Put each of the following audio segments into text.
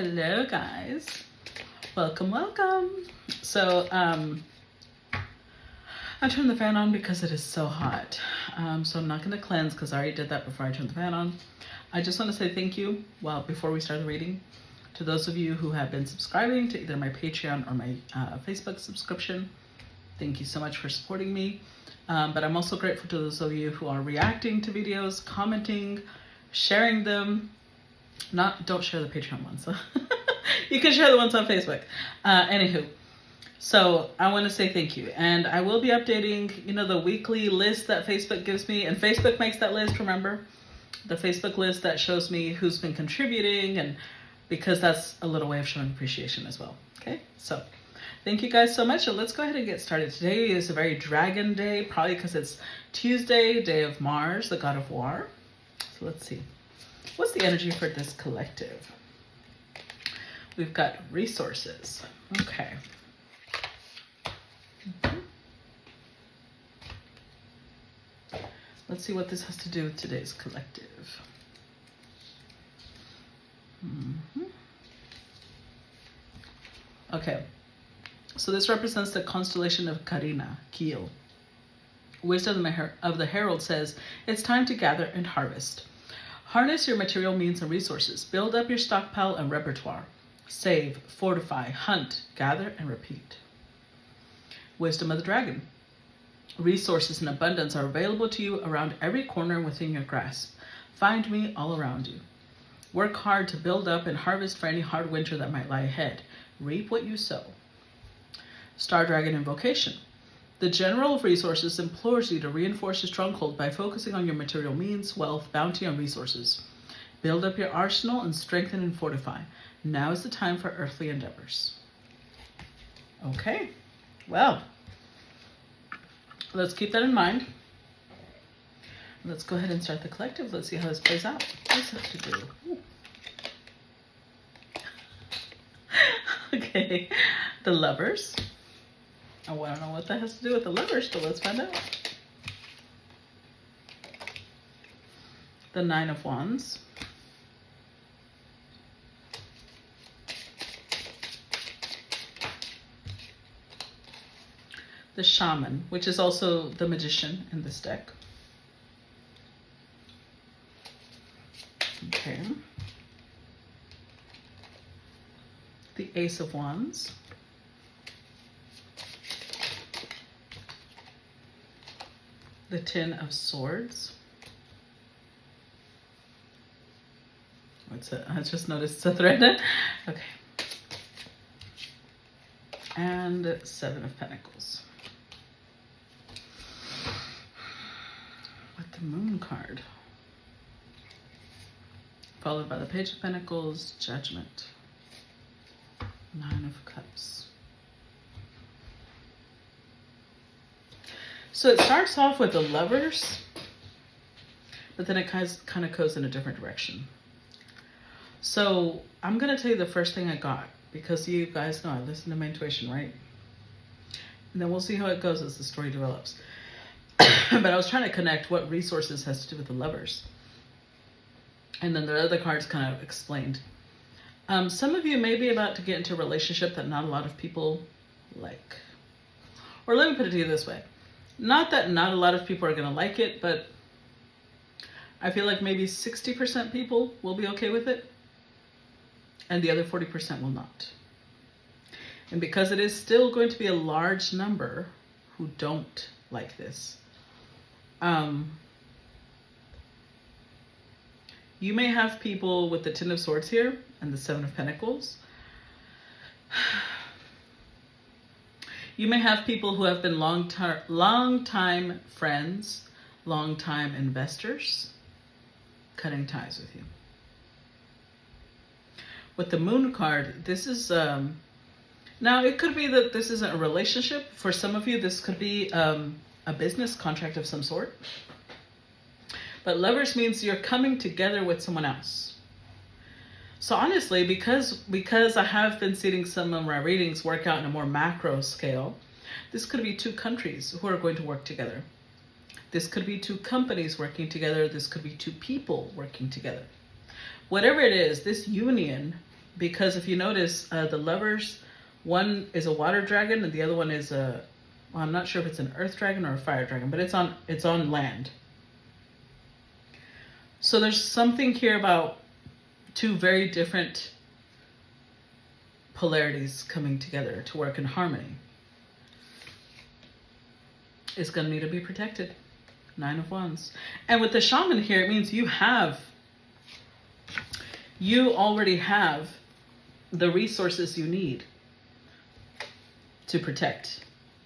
Hello guys, welcome. So I turned the fan on because it is so hot. So I'm not going to cleanse because I already did that before I turned the fan on. I just want to say thank you, before we start the reading, to those of you who have been subscribing to either my Patreon or my Facebook subscription. Thank you so much for supporting me. But I'm also grateful to those of you who are reacting to videos, commenting, sharing them. Don't share the Patreon ones. You can share the ones on Facebook. Anywho, so I want to say thank you. And I will be updating, the weekly list that Facebook gives me. And Facebook makes that list, remember? The Facebook list that shows me who's been contributing, and because that's a little way of showing appreciation as well. Okay, so thank you guys so much. And let's go ahead and get started. Today is a very dragon day, probably because it's Tuesday, day of Mars, the god of war. So let's see. What's the energy for this collective? We've got resources. Okay. Let's see what this has to do with today's collective. Okay. So this represents the constellation of Carina, Keel. Wisdom of the Herald says, it's time to gather and harvest. Harness your material means and resources. Build up your stockpile and repertoire. Save, fortify, hunt, gather, and repeat. Wisdom of the Dragon. Resources in abundance are available to you around every corner within your grasp. Find me all around you. Work hard to build up and harvest for any hard winter that might lie ahead. Reap what you sow. Star Dragon Invocation. The General of Resources implores you to reinforce your stronghold by focusing on your material means, wealth, bounty, and resources. Build up your arsenal and strengthen and fortify. Now is the time for earthly endeavors. Okay, well, let's keep that in mind. Let's go ahead and start the collective. Let's see how this plays out. What's that to do? Ooh. Okay, the Lovers. I don't know what that has to do with the Lovers, but let's find out. The Nine of Wands. The Shaman, which is also the Magician in this deck. Okay. The Ace of Wands. The Ten of Swords. What's it? I just noticed it's a thread. Okay. And Seven of Pentacles. With the Moon card. Followed by the Page of Pentacles, Judgment. Nine of Cups. So it starts off with the Lovers, but then it kind of goes in a different direction. So I'm going to tell you the first thing I got, because you guys know I listen to my intuition, right? And then we'll see how it goes as the story develops. But I was trying to connect what resources has to do with the Lovers. And then the other cards kind of explained. Some of you may be about to get into a relationship that not a lot of people like. Or let me put it to you this way. Not that not a lot of people are going to like it, but I feel like maybe 60% people will be okay with it, and the other 40% will not. And because it is still going to be a large number who don't like this, you may have people with the Ten of Swords here and the Seven of Pentacles. You may have people who have been long-time friends, long-time investors, cutting ties with you. With the Moon card, this is, now it could be that this isn't a relationship. For some of you, this could be a business contract of some sort. But Lovers means you're coming together with someone else. So honestly, because I have been seeing some of my readings work out in a more macro scale, this could be two countries who are going to work together. This could be two companies working together. This could be two people working together. Whatever it is, this union Because if you notice, the lovers, one is a water dragon and the other one is a, well, I'm not sure if it's an earth dragon or a fire dragon, but it's on land. So there's something here about two very different polarities coming together to work in harmony. It's going to need to be protected. 9 of Wands. And with the shaman here, it means you already have the resources you need to protect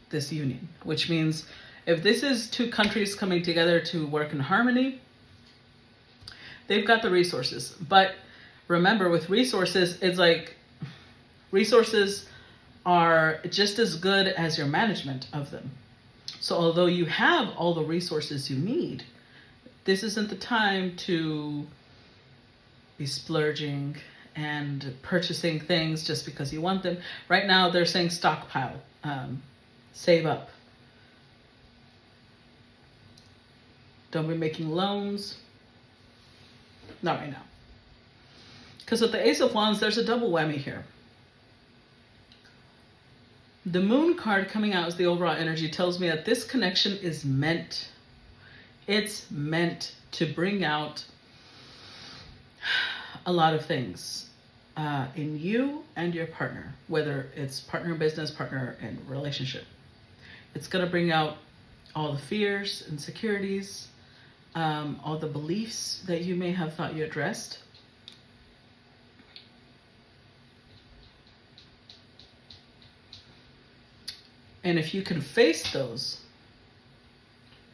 this union, which means if this is two countries coming together to work in harmony, they've got the resources. But remember, with resources, it's like resources are just as good as your management of them. So although you have all the resources you need, this isn't the time to be splurging and purchasing things just because you want them. Right now, they're saying stockpile, save up. Don't be making loans. Not right now. Because with the Ace of Wands, there's a double whammy here. The Moon card coming out as the overall energy tells me that this connection is meant. It's meant to bring out a lot of things in you and your partner, whether it's partner in business, partner in relationship. It's going to bring out all the fears, insecurities, all the beliefs that you may have thought you addressed. And if you can face those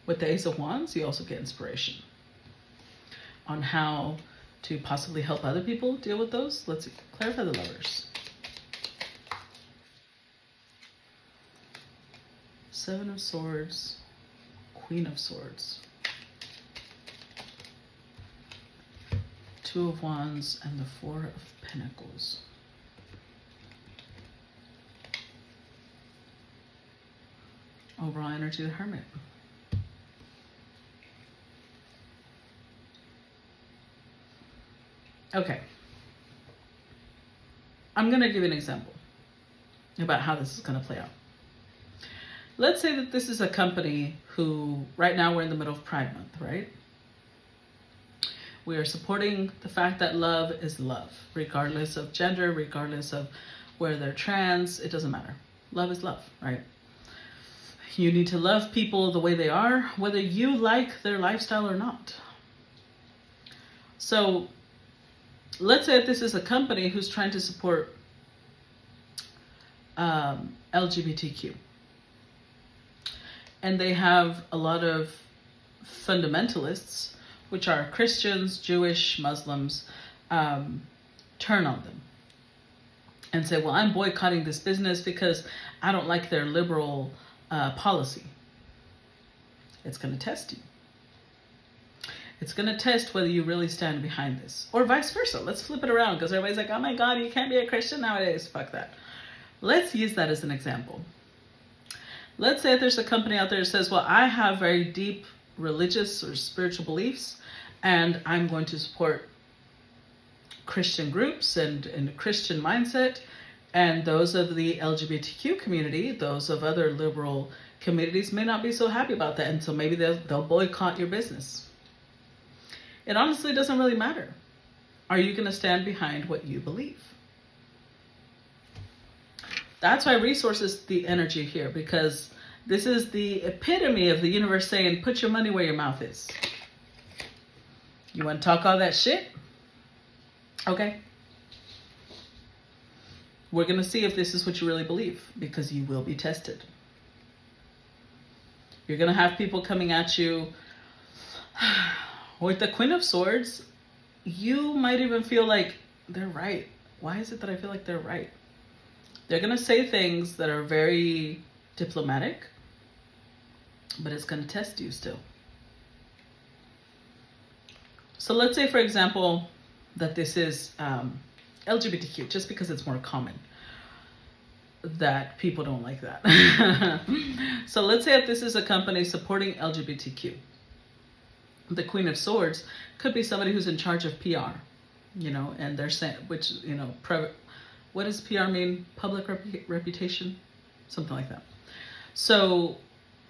with the Ace of Wands, you also get inspiration on how to possibly help other people deal with those. Let's clarify the Lovers. 7 of Swords, Queen of Swords, 2 of Wands, and the 4 of Pentacles. Overall energy, the Hermit. Okay. I'm going to give you an example about how this is going to play out. Let's say that this is a company who, right now we're in the middle of Pride Month, right? We are supporting the fact that love is love, regardless of gender, regardless of whether they're trans, it doesn't matter. Love is love, right? You need to love people the way they are, whether you like their lifestyle or not. So let's say that this is a company who's trying to support LGBTQ. And they have a lot of fundamentalists, which are Christians, Jewish, Muslims, turn on them and say, well, I'm boycotting this business because I don't like their liberal policy. It's going to test you. It's going to test whether you really stand behind this, or vice versa. Let's flip it around, because everybody's like, oh my God, you can't be a Christian nowadays. Fuck that. Let's use that as an example. Let's say there's a company out there that says, well, I have very deep religious or spiritual beliefs, and I'm going to support Christian groups and Christian mindset. And those of the LGBTQ community, those of other liberal communities may not be so happy about that. And so maybe they'll boycott your business. It honestly doesn't really matter. Are you going to stand behind what you believe? That's why resource is the energy here, because this is the epitome of the universe saying, put your money where your mouth is. You want to talk all that shit? Okay. We're going to see if this is what you really believe, because you will be tested. You're going to have people coming at you with the Queen of Swords. You might even feel like they're right. Why is it that I feel like they're right? They're going to say things that are very diplomatic, but it's going to test you still. So let's say, for example, that this is LGBTQ, just because it's more common that people don't like that. So let's say that this is a company supporting LGBTQ. The Queen of Swords could be somebody who's in charge of PR. you know, and they're saying, which, you know, what does PR mean? Public reputation, something like that. So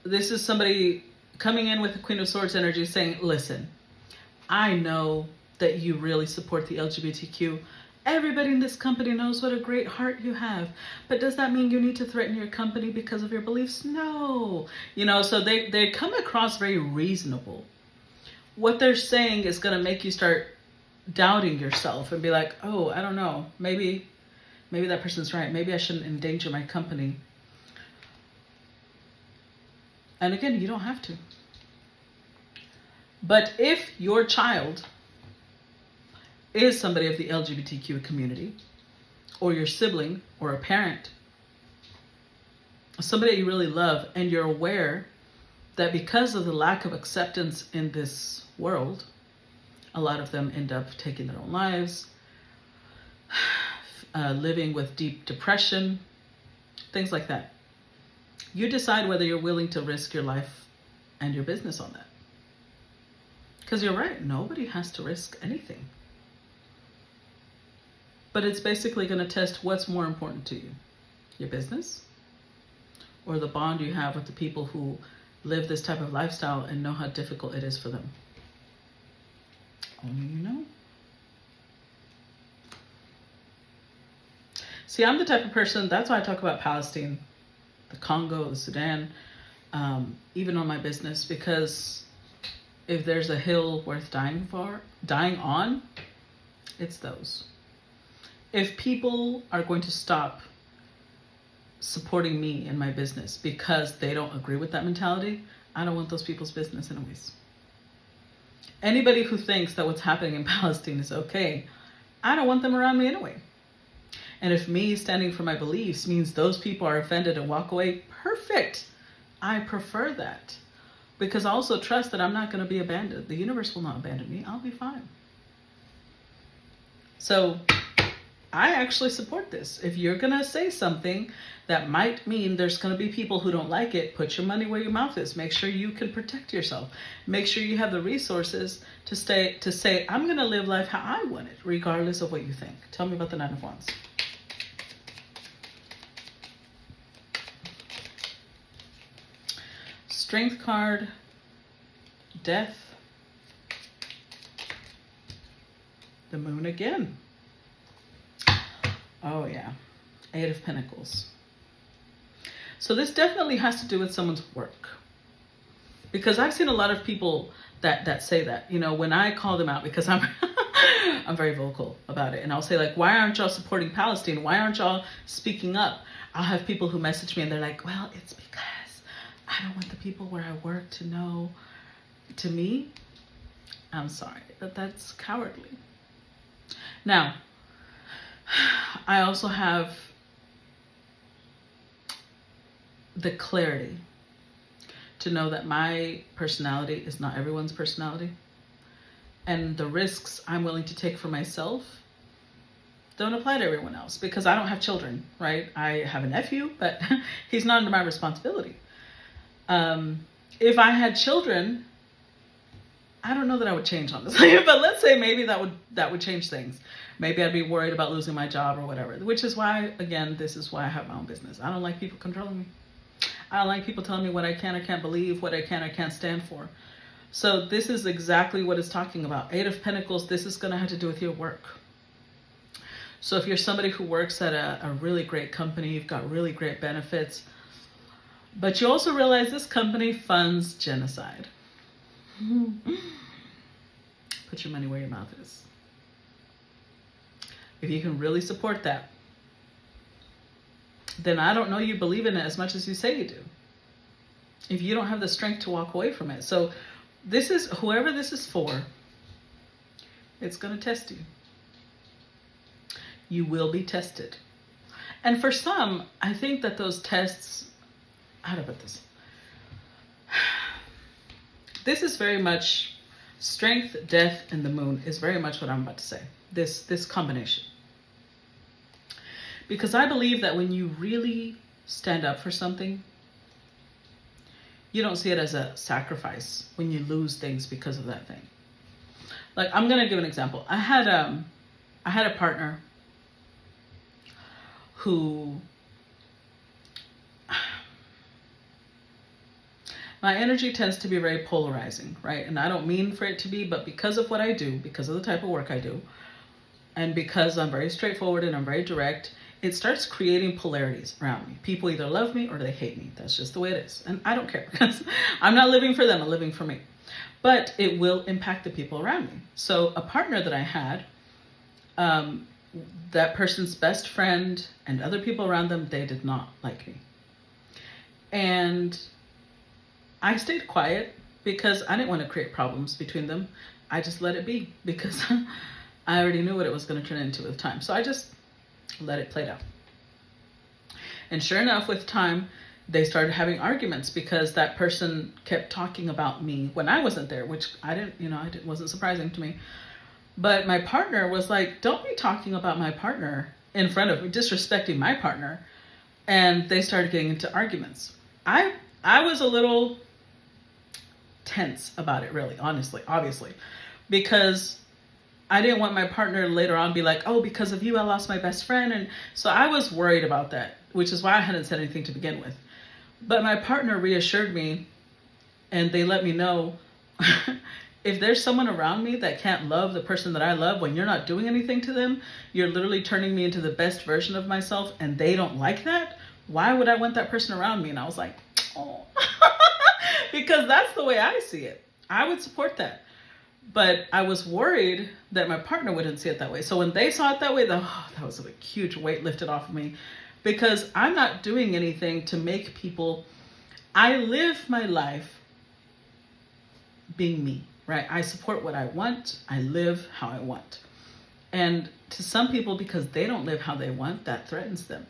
this is somebody coming in with the Queen of Swords energy saying, listen, I know that you really support the LGBTQ. Everybody in this company knows what a great heart you have. But does that mean you need to threaten your company because of your beliefs? No. You know, so they come across very reasonable. What they're saying is going to make you start doubting yourself and be like, oh, I don't know. Maybe that person's right. Maybe I shouldn't endanger my company. And again, you don't have to. But if your child is somebody of the LGBTQ community, or your sibling, or a parent, somebody you really love, and you're aware that because of the lack of acceptance in this world, a lot of them end up taking their own lives, living with deep depression, things like that. You decide whether you're willing to risk your life and your business on that. Because you're right, nobody has to risk anything. But it's basically going to test what's more important to you. Your business or the bond you have with the people who live this type of lifestyle and know how difficult it is for them. Only you know. See, I'm the type of person, that's why I talk about Palestine, the Congo, the Sudan, even on my business, because if there's a hill worth dying on, it's those. If people are going to stop supporting me in my business because they don't agree with that mentality, I don't want those people's business anyways. Anybody who thinks that what's happening in Palestine is okay, I don't want them around me anyway. And if me standing for my beliefs means those people are offended and walk away, perfect. I prefer that. Because I also trust that I'm not going to be abandoned. The universe will not abandon me. I'll be fine. So I actually support this. If you're going to say something that might mean there's going to be people who don't like it, put your money where your mouth is. Make sure you can protect yourself. Make sure you have the resources to say, I'm going to live life how I want it, regardless of what you think. Tell me about the Nine of Wands. Strength card, death, the moon again. Oh yeah, Eight of Pentacles. So this definitely has to do with someone's work. Because I've seen a lot of people that say that, you know, when I call them out, because I'm I'm very vocal about it. And I'll say like, why aren't y'all supporting Palestine? Why aren't y'all speaking up? I'll have people who message me and they're like, well, it's because I don't want the people where I work to know. To me, I'm sorry, but that's cowardly. Now, I also have the clarity to know that my personality is not everyone's personality. And the risks I'm willing to take for myself don't apply to everyone else, because I don't have children, right? I have a nephew, but he's not under my responsibility. If I had children, I don't know that I would change on this, but let's say maybe that would change things. Maybe I'd be worried about losing my job or whatever, which is why, again, this is why I have my own business. I don't like people controlling me. I don't like people telling me what I can or can't believe, what I can or can't stand for. So this is exactly what it's talking about. Eight of Pentacles, this is going to have to do with your work. So if you're somebody who works at a really great company, you've got really great benefits, but you also realize this company funds genocide. Put your money where your mouth is. If you can really support that, then I don't know you believe in it as much as you say you do. If you don't have the strength to walk away from it. So this is, whoever this is for, it's going to test you. You will be tested. And for some, I think that those tests, how do I put this? This is very much strength, death, and the moon is very much what I'm about to say. This combination. Because I believe that when you really stand up for something, you don't see it as a sacrifice when you lose things because of that thing. Like, I'm going to give an example. I had I had a partner who, my energy tends to be very polarizing, right? And I don't mean for it to be, but because of what I do, because of the type of work I do, and because I'm very straightforward and I'm very direct, it starts creating polarities around me. People either love me or they hate me. That's just the way it is. And I don't care because I'm not living for them, I'm living for me. But it will impact the people around me. So a partner that I had, that person's best friend and other people around them, they did not like me. And I stayed quiet because I didn't want to create problems between them. I just let it be because I already knew what it was going to turn into with time. So I just let it play out. And sure enough, with time, they started having arguments because that person kept talking about me when I wasn't there, which I didn't, it wasn't surprising to me. But my partner was like, don't be talking about my partner in front of me, disrespecting my partner. And they started getting into arguments. I was a little tense about it, really, honestly, obviously, because I didn't want my partner later on be like, oh, because of you, I lost my best friend. And so I was worried about that, which is why I hadn't said anything to begin with. But my partner reassured me, and they let me know, if there's someone around me that can't love the person that I love, when you're not doing anything to them, you're literally turning me into the best version of myself, and they don't like that, why would I want that person around me? And I was like, oh, because that's the way I see it. I would support that. But I was worried that my partner wouldn't see it that way. So when they saw it that way, that was a huge weight lifted off of me, because I'm not doing anything to make people, I live my life being me, right? I support what I want. I live how I want. And to some people, because they don't live how they want, that threatens them.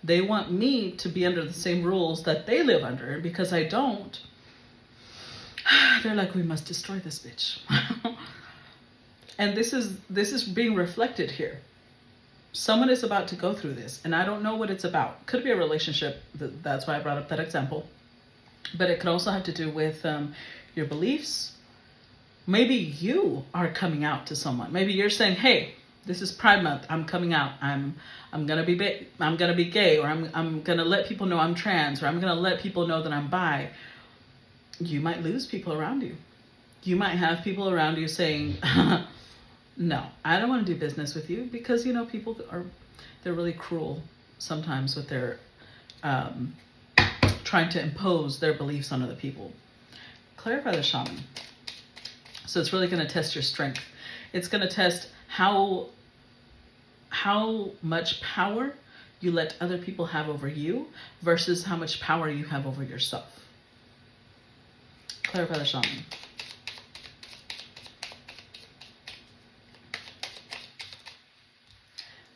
They want me to be under the same rules that they live under. And because I don't, they're like, we must destroy this bitch. And this is being reflected here. Someone is about to go through this, and I don't know what it's about. Could be a relationship. That's why I brought up that example. But it could also have to do with your beliefs. Maybe you are coming out to someone. Maybe you're saying, hey, this is Pride Month. I'm coming out. I'm gonna be gay, or I'm gonna let people know I'm trans, or I'm gonna let people know that I'm bi. You might lose people around you. You might have people around you saying, no, I don't want to do business with you, because, people they're really cruel sometimes with their trying to impose their beliefs on other people. Clarify the shaman. So it's really going to test your strength. It's going to test how much power you let other people have over you versus how much power you have over yourself. Clarify the shaman.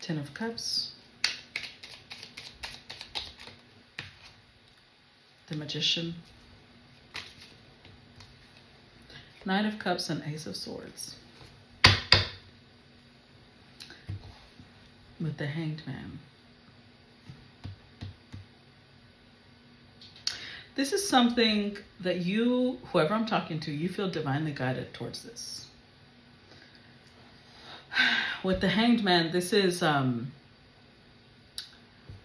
Ten of Cups. The Magician. Knight of Cups and Ace of Swords. With the Hanged Man. This is something that you, whoever I'm talking to, you feel divinely guided towards this. With the Hanged Man, this is,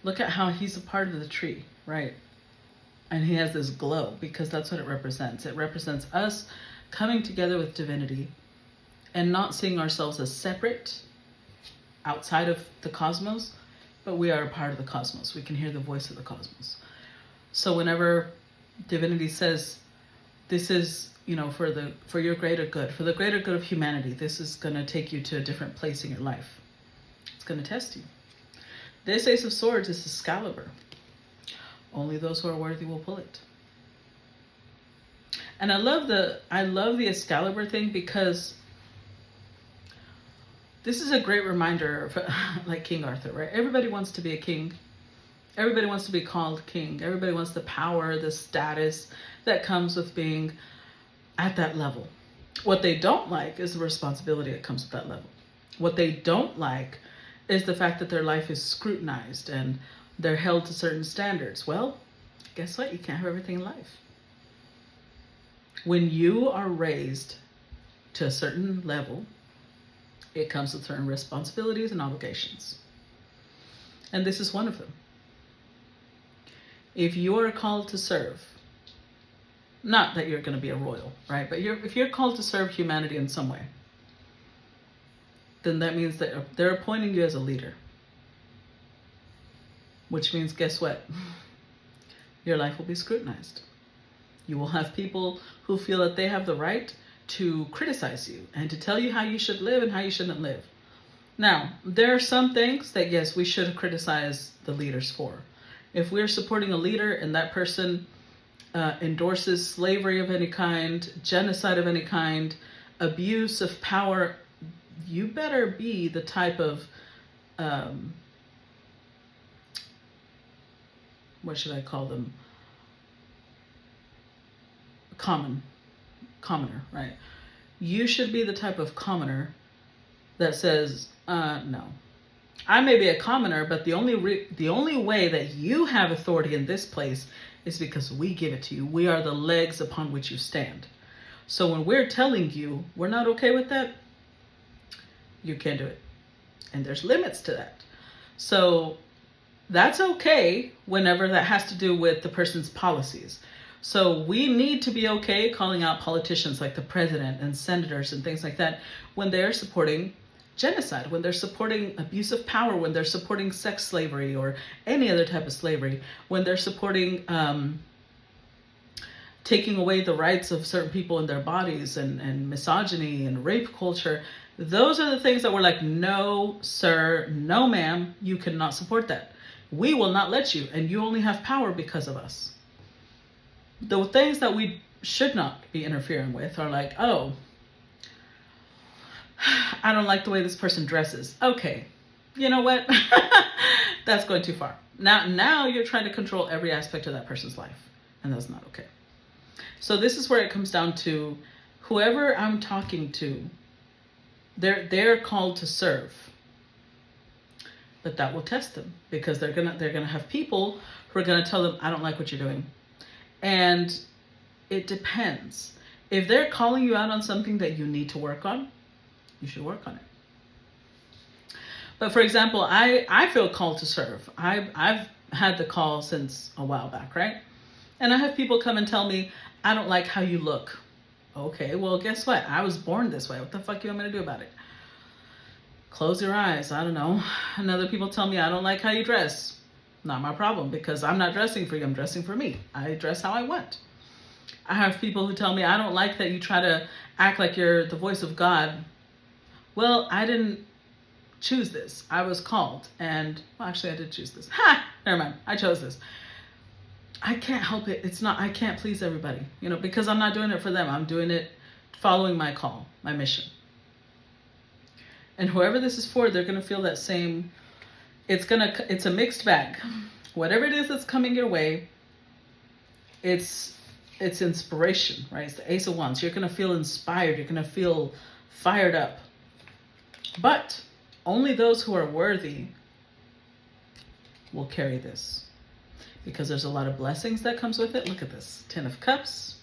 look at how he's a part of the tree, right? And he has this glow, because that's what it represents. It represents us coming together with divinity and not seeing ourselves as separate outside of the cosmos, but we are a part of the cosmos. We can hear the voice of the cosmos. So whenever divinity says, this is, for your greater good, for the greater good of humanity, this is going to take you to a different place in your life. It's going to test you. This Ace of Swords is Excalibur. Only those who are worthy will pull it. And I love the Excalibur thing, because this is a great reminder of, like King Arthur, right? Everybody wants to be a king. Everybody wants to be called king. Everybody wants the power, the status that comes with being at that level. What they don't like is the responsibility that comes with that level. What they don't like is the fact that their life is scrutinized and they're held to certain standards. Well, guess what? You can't have everything in life. When you are raised to a certain level, It comes with certain responsibilities and obligations. And this is one of them. If you are called to serve, not that you're going to be a royal, right? But if you're called to serve humanity in some way, then that means that they're appointing you as a leader. Which means, guess what? Your life will be scrutinized. You will have people who feel that they have the right to criticize you and to tell you how you should live and how you shouldn't live. Now, there are some things that, yes, we should criticize the leaders for. If we're supporting a leader and that person endorses slavery of any kind, genocide of any kind, abuse of power, you better be the type of, what should I call them? Commoner, right? You should be the type of commoner that says, no. I may be a commoner, but the only way that you have authority in this place is because we give it to you. We are the legs upon which you stand. So when we're telling you we're not okay with that, you can't do it. And there's limits to that. So that's okay whenever that has to do with the person's policies. So we need to be okay calling out politicians like the president and senators and things like that when they're supporting genocide, when they're supporting abuse of power, when they're supporting sex slavery or any other type of slavery, when they're supporting taking away the rights of certain people in their bodies and misogyny and rape culture. Those are the things that we're like, no, sir, no, ma'am, you cannot support that. We will not let you, and you only have power because of us. The things that we should not be interfering with are like, oh, I don't like the way this person dresses. Okay, you know what? That's going too far. Now you're trying to control every aspect of that person's life, and that's not okay. So this is where it comes down to whoever I'm talking to, they're called to serve. But that will test them because they're gonna have people who are gonna tell them, I don't like what you're doing. And it depends. If they're calling you out on something that you need to work on, you should work on it. But for example, I feel called to serve. I've had the call since a while back, right? And I have people come and tell me, I don't like how you look. Okay, well, guess what? I was born this way. What the fuck you want me to do about it? Close your eyes. I don't know. And other people tell me, I don't like how you dress. Not my problem, because I'm not dressing for you. I'm dressing for me. I dress how I want. I have people who tell me, I don't like that you try to act like you're the voice of God. Well, I didn't choose this. I was called. And, well, actually, I did choose this. Ha! Never mind. I chose this. I can't help it. I can't please everybody, because I'm not doing it for them. I'm doing it following my call, my mission. And whoever this is for, they're going to feel that same, it's a mixed bag. Whatever it is that's coming your way, it's inspiration, right? It's the Ace of Wands. You're going to feel inspired. You're going to feel fired up. But only those who are worthy will carry this. Because there's a lot of blessings that comes with it. Look at this. 10 of Cups.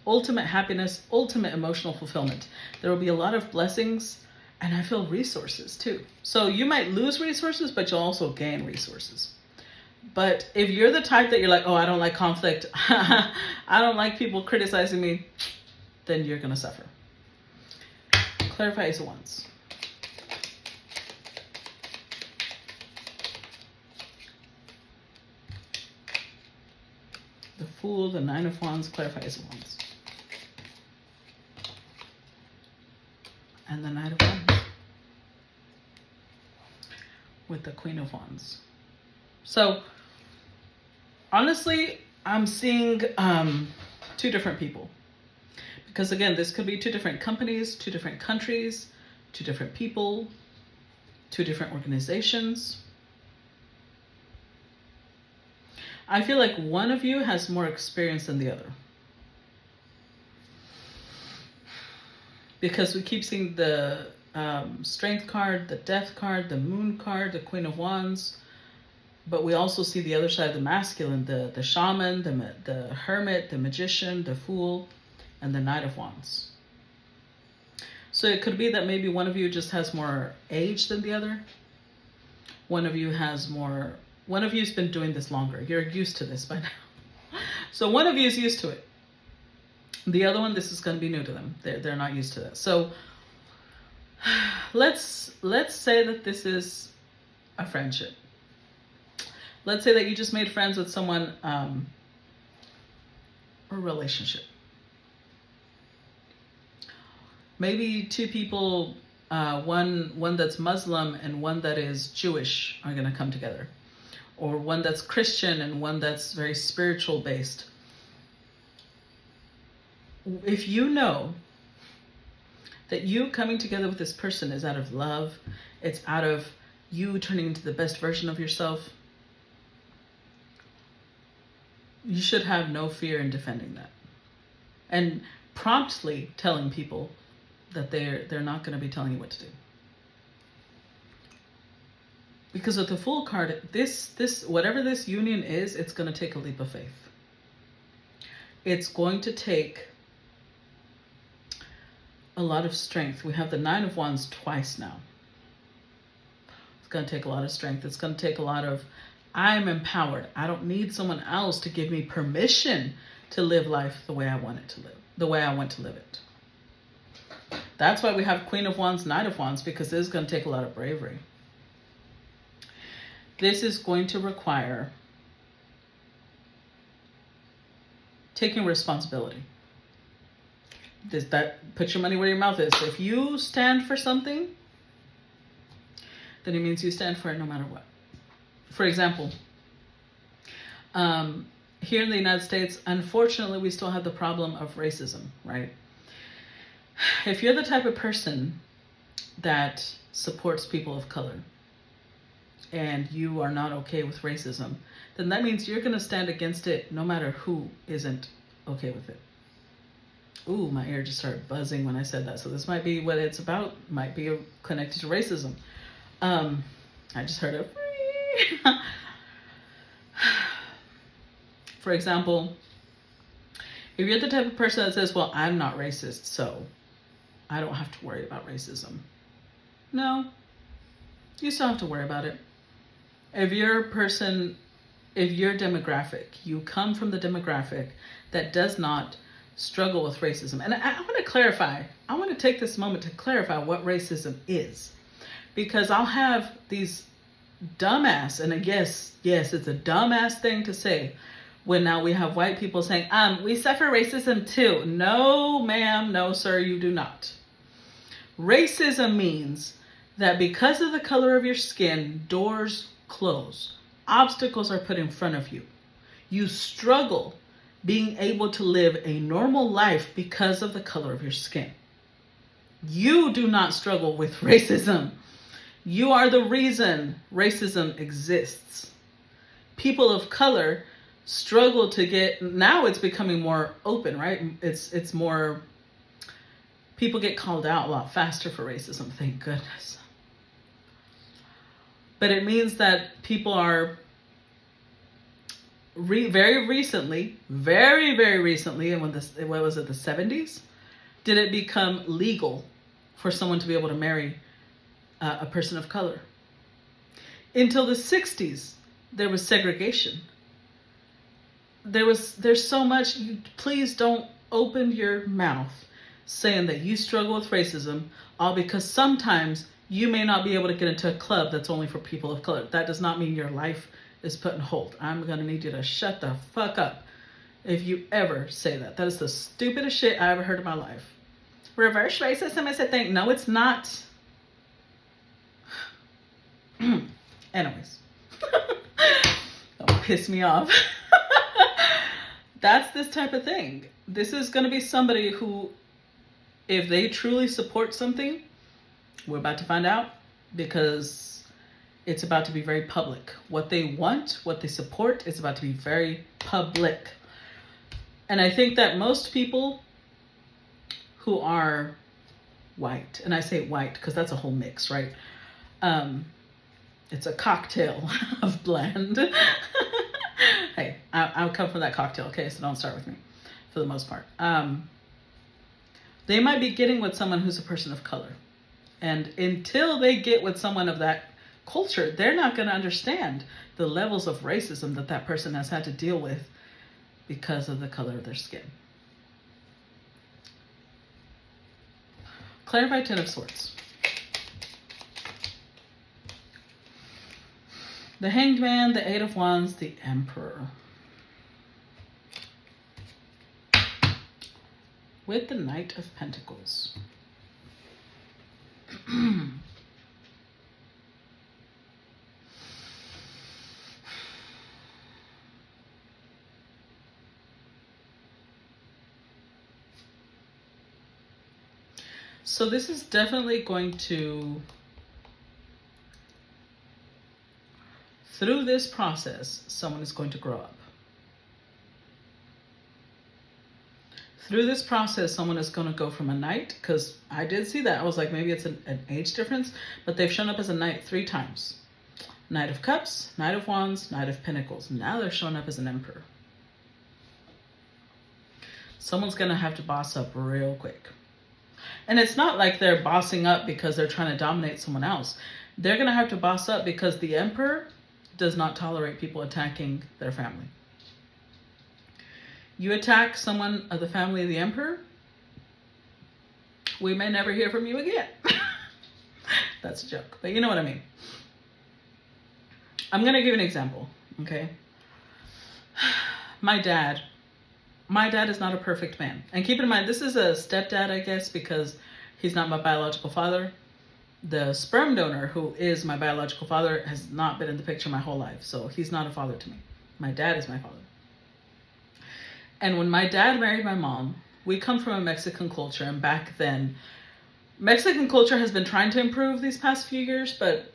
Ultimate happiness, ultimate emotional fulfillment. There will be a lot of blessings, and I feel resources too. So you might lose resources, but you'll also gain resources. But if you're the type that you're like, oh, I don't like conflict, I don't like people criticizing me, then you're going to suffer. Clarify Ace of Wands. The Fool, the Nine of Wands, clarify Ace of Wands. And the Knight of Wands. With the Queen of Wands. So, honestly, I'm seeing two different people. Because again, this could be two different companies, two different countries, two different people, two different organizations. I feel like one of you has more experience than the other. Because we keep seeing the Strength card, the Death card, the Moon card, the Queen of Wands. But we also see the other side of the masculine, the Shaman, the Hermit, the Magician, the Fool, and the Knight of Wands. So it could be that maybe one of you just has more age than the other. One of you's been doing this longer. You're used to this by now. So one of you is used to it. The other one, this is going to be new to them. They're not used to that. So let's say that this is a friendship. Let's say that you just made friends with someone, or relationship. Maybe two people, one that's Muslim and one that is Jewish are going to come together. Or one that's Christian and one that's very spiritual based. If you know that you coming together with this person is out of love, it's out of you turning into the best version of yourself, you should have no fear in defending that. And promptly telling people that they're not going to be telling you what to do. Because with the Fool card, this whatever this union is, it's going to take a leap of faith. It's going to take a lot of strength. We have the Nine of Wands twice now. It's going to take a lot of strength. It's going to take a lot of, I'm empowered. I don't need someone else to give me permission to live life the way I want it to live, the way I want to live it. That's why we have Queen of Wands, Knight of Wands, because this is going to take a lot of bravery. This is going to require taking responsibility. Put your money where your mouth is. If you stand for something, then it means you stand for it no matter what. For example, here in the United States, unfortunately, we still have the problem of racism, right? If you're the type of person that supports people of color and you are not okay with racism, then that means you're going to stand against it no matter who isn't okay with it. Ooh, my ear just started buzzing when I said that. So this might be what it's about. Might be connected to racism. I just heard a... For example, if you're the type of person that says, well, I'm not racist, so I don't have to worry about racism. No, you still have to worry about it. If you're demographic, you come from the demographic that does not struggle with racism. And I want to clarify, I want to take this moment to clarify what racism is. Because I'll have these dumbass, and I guess, yes, it's a dumbass thing to say, when now we have white people saying, we suffer racism too. No, ma'am, no, sir, you do not. Racism means that because of the color of your skin, doors close. Obstacles are put in front of you. You struggle being able to live a normal life because of the color of your skin. You do not struggle with racism. You are the reason racism exists. People of color struggle to get, now it's becoming more open, right? It's more, people get called out a lot faster for racism, thank goodness. But it means that people are very recently, and what was it, the 70s? Did it become legal for someone to be able to marry a person of color? Until the 60s, there was segregation. There's so much, please don't open your mouth saying that you struggle with racism, all because sometimes you may not be able to get into a club that's only for people of color. That does not mean your life is put in hold. I'm going to need you to shut the fuck up if you ever say that. That is the stupidest shit I ever heard in my life. Reverse racism is a thing. No, it's not. Anyways. Don't piss me off. That's this type of thing. This is going to be somebody who, if they truly support something, we're about to find out, because it's about to be very public. What they want, what they support, is about to be very public. And I think that most people who are white, and I say white because that's a whole mix, right? It's a cocktail of blend. Hey, I'll come from that cocktail, okay? So don't start with me, for the most part. They might be getting with someone who's a person of color. And until they get with someone of that culture, they're not going to understand the levels of racism that that person has had to deal with because of the color of their skin. Clarify Ten of Swords. The Hanged Man, the Eight of Wands, the Emperor. With the Knight of Pentacles. So this is definitely going to, through this process, someone is going to grow up. Through this process, someone is going to go from a knight, because I did see that. I was like, maybe it's an age difference, but they've shown up as a knight 3 times. Knight of Cups, Knight of Wands, Knight of Pentacles. Now they're showing up as an emperor. Someone's going to have to boss up real quick. And it's not like they're bossing up because they're trying to dominate someone else. They're going to have to boss up because the emperor does not tolerate people attacking their family. You attack someone of the family of the emperor, we may never hear from you again. That's a joke, but you know what I mean. I'm going to give an example, okay? My dad is not a perfect man. And keep in mind, this is a stepdad, I guess, because he's not my biological father. The sperm donor, who is my biological father, has not been in the picture my whole life. So he's not a father to me. My dad is my father. And when my dad married my mom, we come from a Mexican culture. And back then, Mexican culture has been trying to improve these past few years, but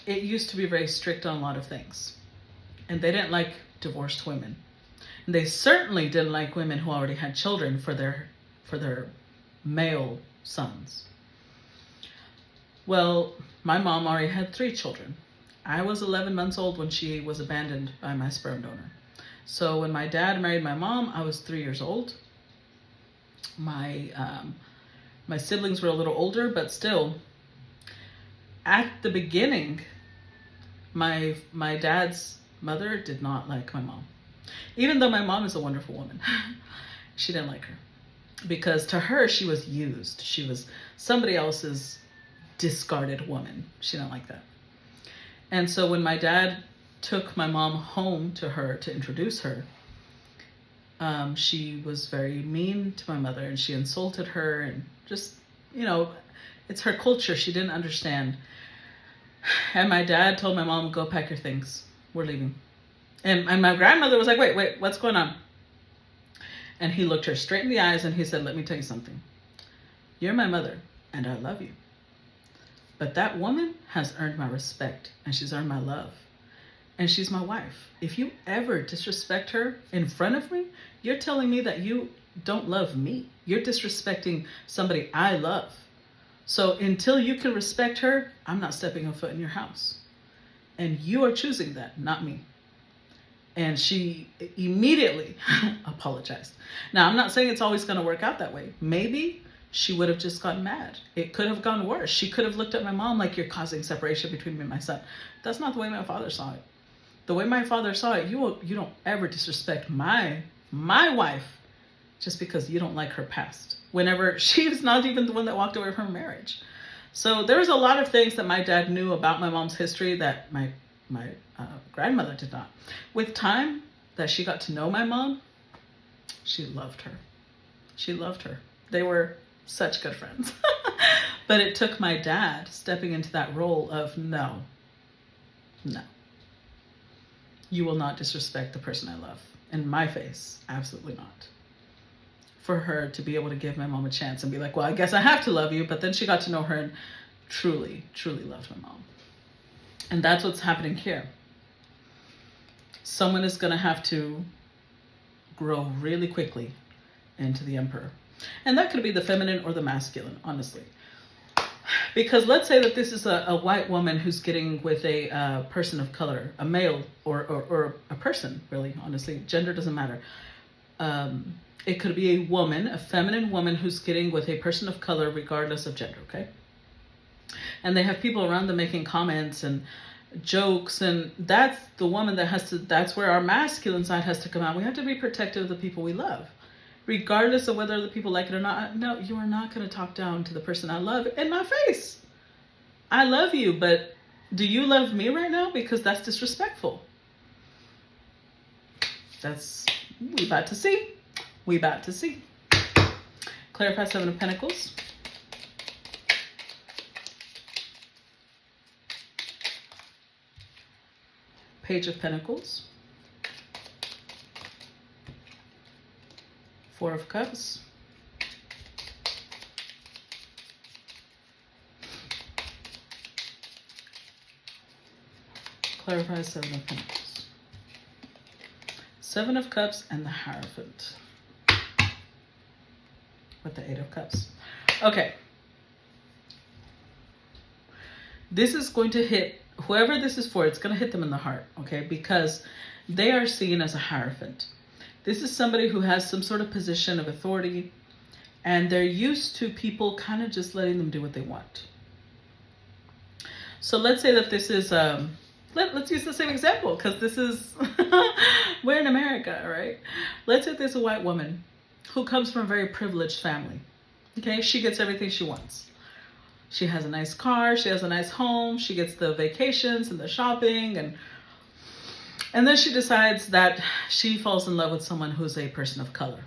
it used to be very strict on a lot of things. And they didn't like divorced women. And they certainly didn't like women who already had children for their male sons. Well, my mom already had 3 children. I was 11 months old when she was abandoned by my sperm donor. So when my dad married my mom, I was 3 years old. My siblings were a little older, but still, at the beginning, my dad's mother did not like my mom. Even though my mom is a wonderful woman, she didn't like her. Because to her, she was used. She was somebody else's discarded woman. She didn't like that. And so when my dad took my mom home to her to introduce her, she was very mean to my mother, and she insulted her, and just, you know, it's her culture. She didn't understand. And my dad told my mom, go pack your things. We're leaving. And my grandmother was like, wait, what's going on? And he looked her straight in the eyes and he said, let me tell you something. You're my mother and I love you. But that woman has earned my respect and she's earned my love. And she's my wife. If you ever disrespect her in front of me, you're telling me that you don't love me. You're disrespecting somebody I love. So until you can respect her, I'm not stepping a foot in your house. And you are choosing that, not me. And she immediately apologized. Now, I'm not saying it's always going to work out that way. Maybe she would have just gotten mad. It could have gone worse. She could have looked at my mom like, you're causing separation between me and my son. That's not the way my father saw it. The way my father saw it, you don't ever disrespect my wife just because you don't like her past. Whenever she's not even the one that walked away from her marriage. So there was a lot of things that my dad knew about my mom's history that my grandmother did not. With time that she got to know my mom, she loved her. She loved her. They were such good friends. But it took my dad stepping into that role of no. You will not disrespect the person I love. In my face, absolutely not. For her to be able to give my mom a chance and be like, well, I guess I have to love you. But then she got to know her and truly, truly loved my mom. And that's what's happening here. Someone is going to have to grow really quickly into the emperor. And that could be the feminine or the masculine, honestly. Because let's say that this is a white woman who's getting with a person of color, a male or a person, really, honestly. Gender doesn't matter. It could be a woman, a feminine woman who's getting with a person of color regardless of gender, okay? And they have people around them making comments and jokes, and that's the woman that has to, that's where our masculine side has to come out. We have to be protective of the people we love, regardless of whether the people like it or not. No, you are not going to talk down to the person I love in my face. I love you, but do you love me right now? Because that's disrespectful. That's, we about to see. We about to see. Clarify Seven of Pentacles. Page of Pentacles. Four of Cups. Clarify Seven of Pentacles. Seven of Cups and the Hierophant. With the Eight of Cups. Okay. This is going to hit, whoever this is for, it's going to hit them in the heart, okay? Because they are seen as a Hierophant. This is somebody who has some sort of position of authority, and they're used to people kind of just letting them do what they want. So let's say that this is, let's use the same example, because this is, we're in America, right? Let's say there's a white woman who comes from a very privileged family. Okay, she gets everything she wants. She has a nice car, she has a nice home, she gets the vacations and the shopping, and then she decides that she falls in love with someone who's a person of color.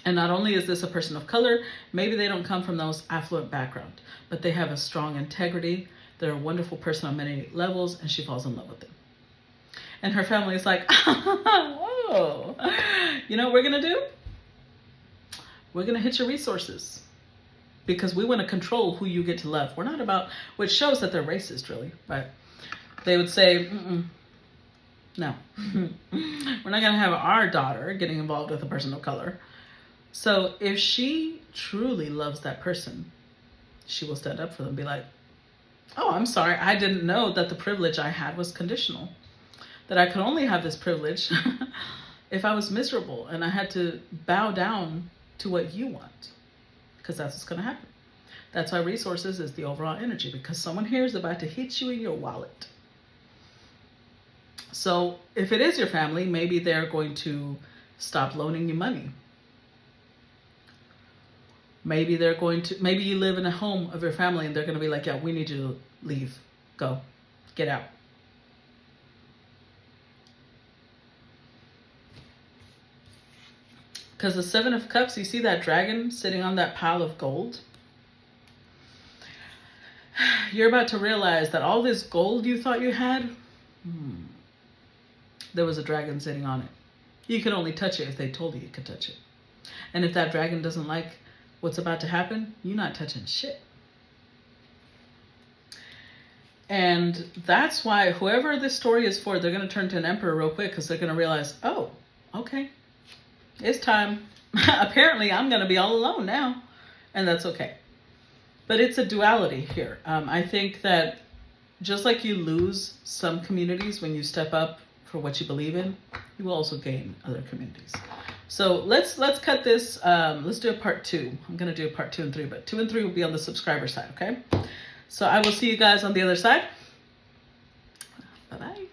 And not only is this a person of color, maybe they don't come from those affluent background, but they have a strong integrity, they're a wonderful person on many levels, and she falls in love with them. And her family is like, whoa, you know what we're gonna do? We're going to hit your resources because we want to control who you get to love. We're not about, which shows that they're racist, really. But they would say, no, we're not going to have our daughter getting involved with a person of color. So if she truly loves that person, she will stand up for them and be like, oh, I'm sorry. I didn't know that the privilege I had was conditional, that I could only have this privilege if I was miserable and I had to bow down to what you want, because that's what's going to happen. That's why resources is the overall energy, because someone here is about to hit you in your wallet. So if it is your family, maybe they're going to stop loaning you money. Maybe they're going to, maybe you live in a home of your family and they're going to be like, yeah, we need you to leave, go, get out. Because the Seven of Cups, you see that dragon sitting on that pile of gold? You're about to realize that all this gold you thought you had, there was a dragon sitting on it. You could only touch it if they told you you could touch it. And if that dragon doesn't like what's about to happen, you're not touching shit. And that's why whoever this story is for, they're going to turn to an emperor real quick, because they're going to realize, oh, okay. It's time. Apparently, I'm going to be all alone now. And that's okay. But it's a duality here. I think that just like you lose some communities when you step up for what you believe in, you will also gain other communities. So let's cut this. Let's do a part 2. I'm going to do a part 2 and 3, but 2 and 3 will be on the subscriber side, okay? So I will see you guys on the other side. Bye-bye.